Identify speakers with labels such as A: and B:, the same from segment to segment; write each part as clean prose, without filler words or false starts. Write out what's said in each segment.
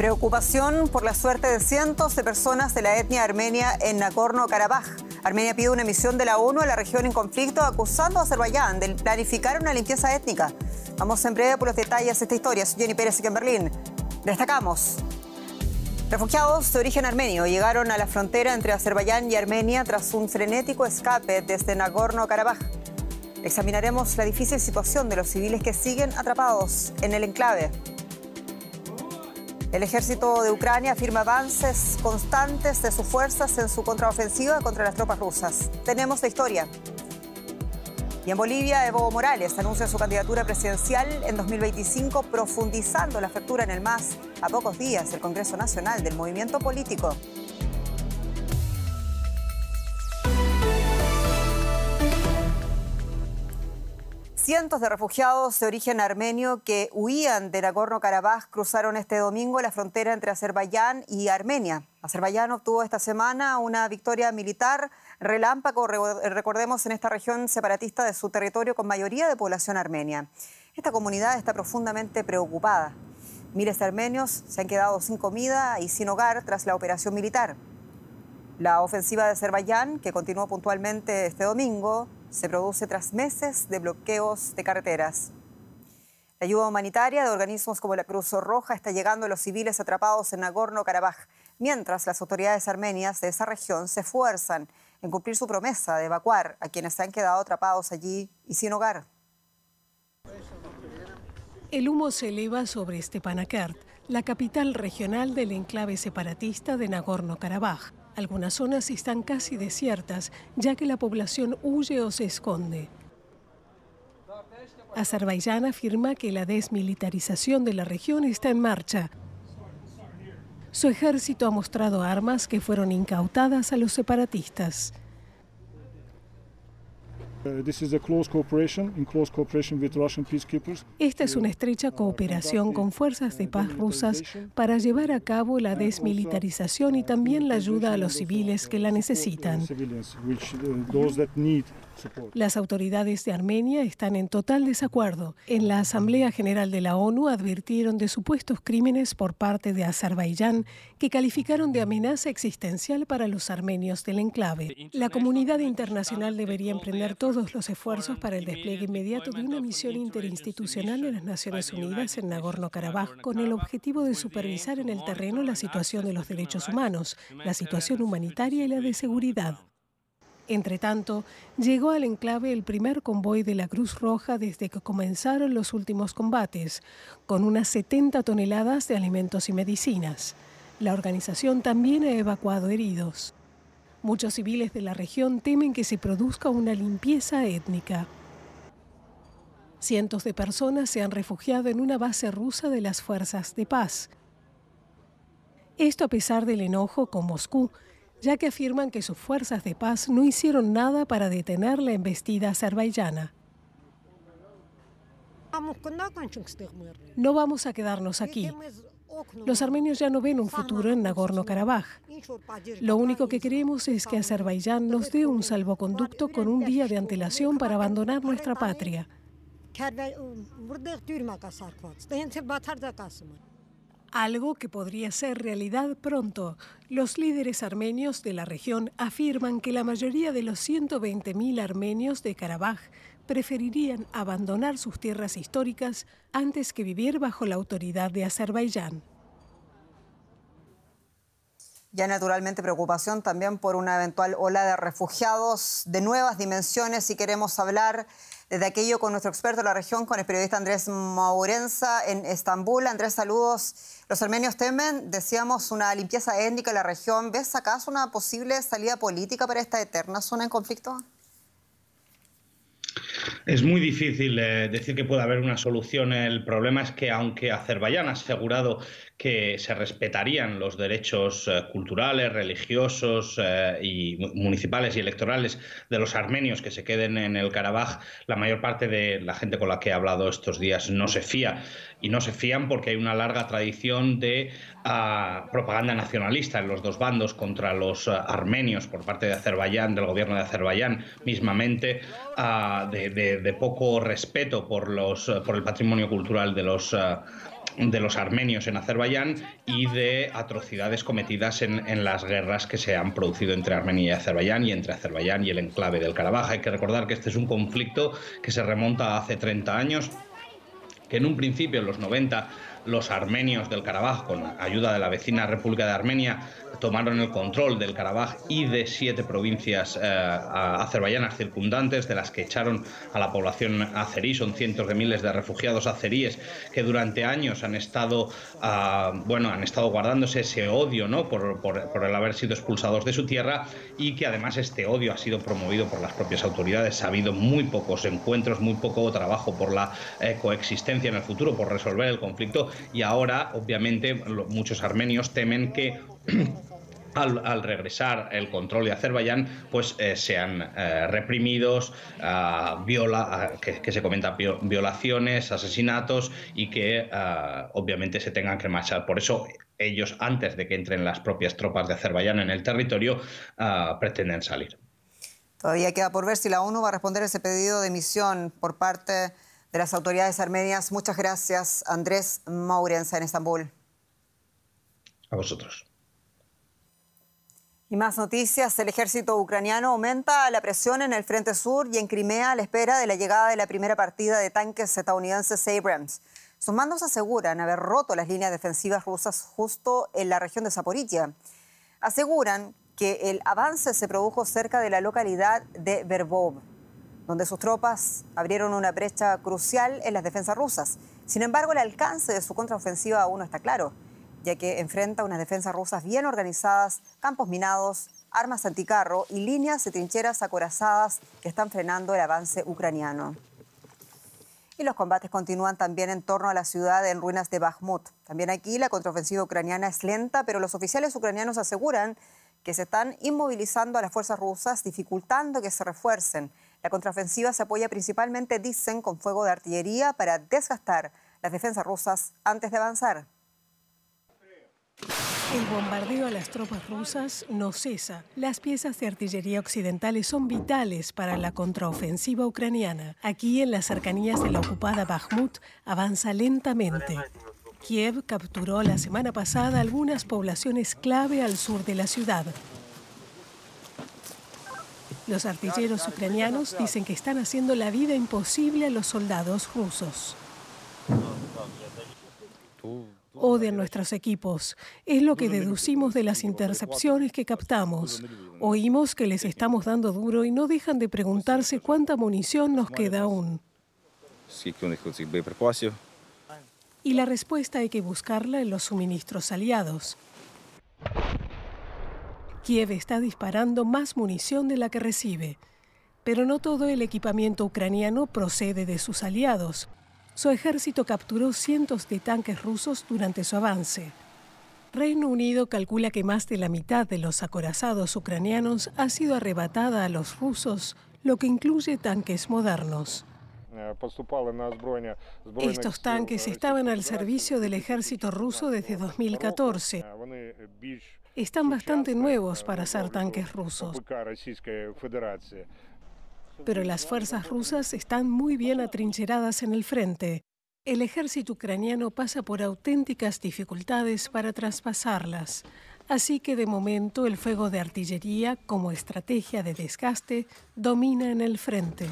A: Preocupación por la suerte de cientos de personas de la etnia armenia en Nagorno-Karabaj. Armenia pide una misión de la ONU a la región en conflicto, acusando a Azerbaiyán de planificar una limpieza étnica. Vamos en breve por los detalles de esta historia. Soy Jenny Pérez, aquí en Berlín. Destacamos. Refugiados de origen armenio llegaron a la frontera entre Azerbaiyán y Armenia tras un frenético escape desde Nagorno-Karabaj. Examinaremos la difícil situación de los civiles que siguen atrapados en el enclave. El ejército de Ucrania afirma avances constantes de sus fuerzas en su contraofensiva contra las tropas rusas. Tenemos la historia. Y en Bolivia, Evo Morales anuncia su candidatura presidencial en 2025, profundizando la fractura en el MAS a pocos días del Congreso Nacional del movimiento político. Cientos de refugiados de origen armenio que huían de Nagorno-Karabaj cruzaron este domingo la frontera entre Azerbaiyán y Armenia. Azerbaiyán obtuvo esta semana una victoria militar relámpago, recordemos, en esta región separatista de su territorio con mayoría de población armenia. Esta comunidad está profundamente preocupada. Miles de armenios se han quedado sin comida y sin hogar tras la operación militar. La ofensiva de Azerbaiyán, que continuó puntualmente este domingo, se produce tras meses de bloqueos de carreteras. La ayuda humanitaria de organismos como la Cruz Roja está llegando a los civiles atrapados en Nagorno-Karabaj, mientras las autoridades armenias de esa región se esfuerzan en cumplir su promesa de evacuar a quienes se han quedado atrapados allí y sin hogar.
B: El humo se eleva sobre Stepanakert, la capital regional del enclave separatista de Nagorno-Karabaj. Algunas zonas están casi desiertas, ya que la población huye o se esconde. Azerbaiyán afirma que la desmilitarización de la región está en marcha. Su ejército ha mostrado armas que fueron incautadas a los separatistas. Esta es una estrecha cooperación con fuerzas de paz rusas para llevar a cabo la desmilitarización y también la ayuda a los civiles que la necesitan. Las autoridades de Armenia están en total desacuerdo. En la Asamblea General de la ONU advirtieron de supuestos crímenes por parte de Azerbaiyán que calificaron de amenaza existencial para los armenios del enclave. La comunidad internacional debería emprender todos los esfuerzos para el despliegue inmediato de una misión interinstitucional de las Naciones Unidas en Nagorno-Karabaj con el objetivo de supervisar en el terreno la situación de los derechos humanos, la situación humanitaria y la de seguridad. Entretanto, llegó al enclave el primer convoy de la Cruz Roja desde que comenzaron los últimos combates, con unas 70 toneladas de alimentos y medicinas. La organización también ha evacuado heridos. Muchos civiles de la región temen que se produzca una limpieza étnica. Cientos de personas se han refugiado en una base rusa de las fuerzas de paz. Esto a pesar del enojo con Moscú, ya que afirman que sus fuerzas de paz no hicieron nada para detener la embestida azerbaiyana. No vamos a quedarnos aquí. Los armenios ya no ven un futuro en Nagorno-Karabaj. Lo único que queremos es que Azerbaiyán nos dé un salvoconducto con un día de antelación para abandonar nuestra patria. Algo que podría ser realidad pronto. Los líderes armenios de la región afirman que la mayoría de los 120.000 armenios de Karabaj preferirían abandonar sus tierras históricas antes que vivir bajo la autoridad de Azerbaiyán.
A: Ya naturalmente preocupación también por una eventual ola de refugiados de nuevas dimensiones, y queremos hablar de aquello con nuestro experto en la región, con el periodista Andrés Maurenza en Estambul. Andrés, saludos. Los armenios temen, decíamos, una limpieza étnica en la región. ¿Ves acaso una posible salida política para esta eterna zona en conflicto?
C: Es muy difícil decir que puede haber una solución. El problema es que aunque Azerbaiyán ha asegurado que se respetarían los derechos culturales, religiosos y municipales y electorales de los armenios que se queden en el Karabaj, la mayor parte de la gente con la que he hablado estos días no se fía. Y no se fían porque hay una larga tradición de propaganda nacionalista en los dos bandos contra los armenios por parte de Azerbaiyán, del gobierno de Azerbaiyán mismamente, de poco respeto por el patrimonio cultural de los los armenios en Azerbaiyán y de atrocidades cometidas en las guerras que se han producido entre Armenia y Azerbaiyán y entre Azerbaiyán y el enclave del Karabaj. Hay que recordar que este es un conflicto que se remonta a hace 30 años, que en un principio, en los 90, los armenios del Karabaj, con ayuda de la vecina República de Armenia, tomaron el control del Karabaj y de 7 provincias azerbaiyanas circundantes, de las que echaron a la población azerí. Son cientos de miles de refugiados azeríes que durante años han estado guardándose ese odio, ¿no?, por el haber sido expulsados de su tierra, y que además este odio ha sido promovido por las propias autoridades. Ha habido muy pocos encuentros, muy poco trabajo por la coexistencia en el futuro, por resolver el conflicto, y ahora obviamente muchos armenios temen que al regresar el control de Azerbaiyán, pues sean reprimidos, que se comentan violaciones, asesinatos, y que obviamente se tengan que marchar. Por eso ellos, antes de que entren las propias tropas de Azerbaiyán en el territorio, pretenden salir.
A: Todavía queda por ver si la ONU va a responder ese pedido de misión por parte de las autoridades armenias. Muchas gracias, Andrés Maurensa, en Estambul.
C: A vosotros.
A: Y más noticias. El ejército ucraniano aumenta la presión en el frente sur y en Crimea a la espera de la llegada de la primera partida de tanques estadounidenses Abrams. Sus mandos aseguran haber roto las líneas defensivas rusas justo en la región de Zaporizhia. Aseguran que el avance se produjo cerca de la localidad de Verbov, donde sus tropas abrieron una brecha crucial en las defensas rusas. Sin embargo, el alcance de su contraofensiva aún no está claro, ya que enfrenta unas defensas rusas bien organizadas, campos minados, armas anticarro y líneas de trincheras acorazadas que están frenando el avance ucraniano. Y los combates continúan también en torno a la ciudad en ruinas de Bakhmut. También aquí la contraofensiva ucraniana es lenta, pero los oficiales ucranianos aseguran que se están inmovilizando a las fuerzas rusas, dificultando que se refuercen. La contraofensiva se apoya principalmente, dicen, con fuego de artillería para desgastar las defensas rusas antes de avanzar.
B: El bombardeo a las tropas rusas no cesa. Las piezas de artillería occidentales son vitales para la contraofensiva ucraniana. Aquí, en las cercanías de la ocupada Bakhmut, avanza lentamente. Kiev capturó la semana pasada algunas poblaciones clave al sur de la ciudad. Los artilleros ucranianos dicen que están haciendo la vida imposible a los soldados rusos. Odian nuestros equipos. Es lo que deducimos de las intercepciones que captamos. Oímos que les estamos dando duro y no dejan de preguntarse cuánta munición nos queda aún. Y la respuesta hay que buscarla en los suministros aliados. Kiev está disparando más munición de la que recibe. Pero no todo el equipamiento ucraniano procede de sus aliados. Su ejército capturó cientos de tanques rusos durante su avance. Reino Unido calcula que más de la mitad de los acorazados ucranianos ha sido arrebatada a los rusos, lo que incluye tanques modernos. Estos tanques estaban al servicio del ejército ruso desde 2014. Están bastante nuevos para ser tanques rusos. Pero las fuerzas rusas están muy bien atrincheradas en el frente. El ejército ucraniano pasa por auténticas dificultades para traspasarlas. Así que de momento el fuego de artillería, como estrategia de desgaste, domina en el frente.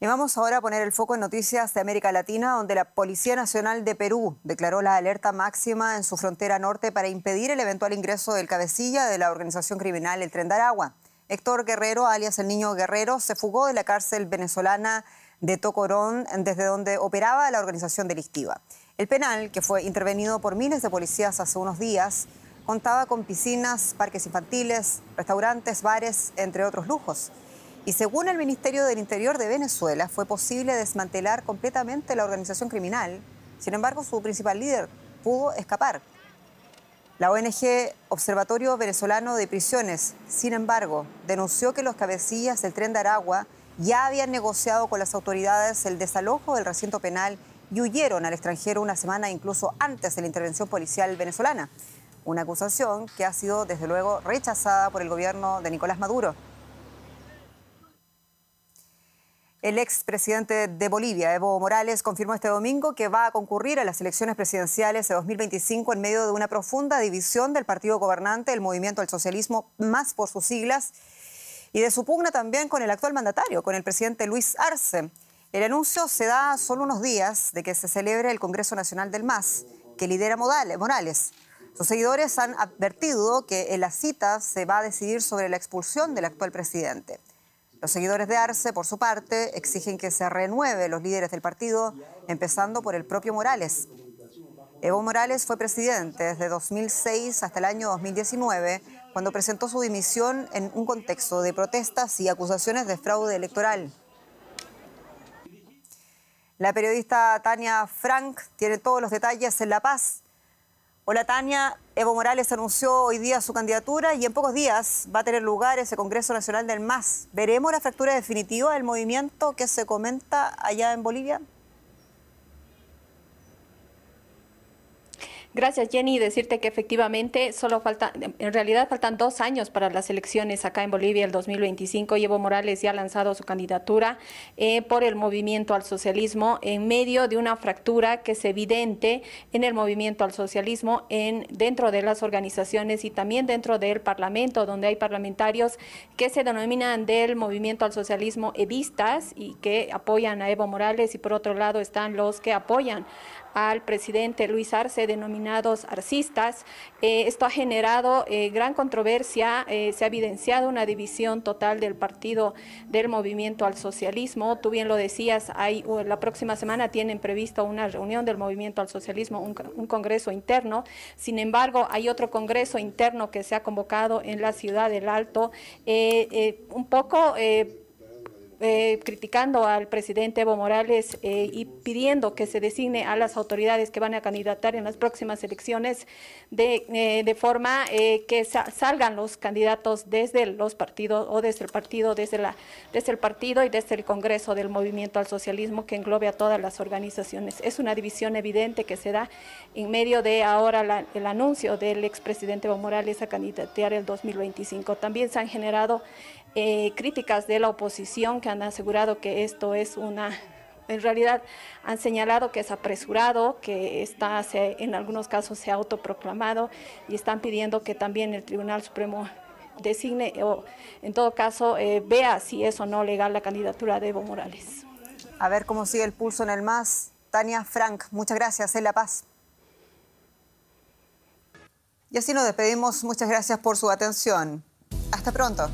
A: Y vamos ahora a poner el foco en noticias de América Latina, donde la Policía Nacional de Perú declaró la alerta máxima en su frontera norte para impedir el eventual ingreso del cabecilla de la organización criminal El Tren de Aragua. Héctor Guerrero, alias el Niño Guerrero, se fugó de la cárcel venezolana de Tocorón, desde donde operaba la organización delictiva. El penal, que fue intervenido por miles de policías hace unos días, contaba con piscinas, parques infantiles, restaurantes, bares, entre otros lujos. Y según el Ministerio del Interior de Venezuela, fue posible desmantelar completamente la organización criminal. Sin embargo, su principal líder pudo escapar. La ONG Observatorio Venezolano de Prisiones, sin embargo, denunció que los cabecillas del Tren de Aragua ya habían negociado con las autoridades el desalojo del recinto penal y huyeron al extranjero una semana incluso antes de la intervención policial venezolana. Una acusación que ha sido, desde luego, rechazada por el gobierno de Nicolás Maduro. El expresidente de Bolivia, Evo Morales, confirmó este domingo que va a concurrir a las elecciones presidenciales de 2025 en medio de una profunda división del partido gobernante, el Movimiento al Socialismo, más por sus siglas, y de su pugna también con el actual mandatario, con el presidente Luis Arce. El anuncio se da a solo unos días de que se celebre el Congreso Nacional del MAS, que lidera Morales. Sus seguidores han advertido que en la cita se va a decidir sobre la expulsión del actual presidente. Los seguidores de Arce, por su parte, exigen que se renueve los líderes del partido, empezando por el propio Morales. Evo Morales fue presidente desde 2006 hasta el año 2019, cuando presentó su dimisión en un contexto de protestas y acusaciones de fraude electoral. La periodista Tania Frank tiene todos los detalles en La Paz. Hola Tania, Evo Morales anunció hoy día su candidatura y en pocos días va a tener lugar ese Congreso Nacional del MAS. ¿Veremos la fractura definitiva del movimiento que se comenta allá en Bolivia?
D: Gracias, Jenny. Decirte que efectivamente en realidad faltan 2 años para las elecciones acá en Bolivia, el 2025, y Evo Morales ya ha lanzado su candidatura por el movimiento al socialismo en medio de una fractura que es evidente en el movimiento al socialismo dentro de las organizaciones y también dentro del Parlamento, donde hay parlamentarios que se denominan del movimiento al socialismo evistas y que apoyan a Evo Morales, y por otro lado están los que apoyan al presidente Luis Arce, denominados arcistas. Esto ha generado gran controversia, se ha evidenciado una división total del partido del movimiento al socialismo. Tú bien lo decías, la próxima semana tienen previsto una reunión del movimiento al socialismo, un congreso interno. Sin embargo, hay otro congreso interno que se ha convocado en la ciudad del Alto, un poco criticando al presidente Evo Morales y pidiendo que se designe a las autoridades que van a candidatar en las próximas elecciones de forma que salgan los candidatos desde los partidos o desde el partido y desde el Congreso del Movimiento al Socialismo, que englobe a todas las organizaciones. Es una división evidente que se da en medio de ahora el anuncio del expresidente Evo Morales a candidatear el 2025. También se han generado críticas de la oposición que han asegurado que esto es en realidad han señalado que es apresurado, que en algunos casos se ha autoproclamado, y están pidiendo que también el Tribunal Supremo designe o en todo caso vea si es o no legal la candidatura de Evo Morales.
A: A ver cómo sigue el pulso en el MAS. Tania Frank, muchas gracias. En La Paz. Y así nos despedimos. Muchas gracias por su atención. Hasta pronto.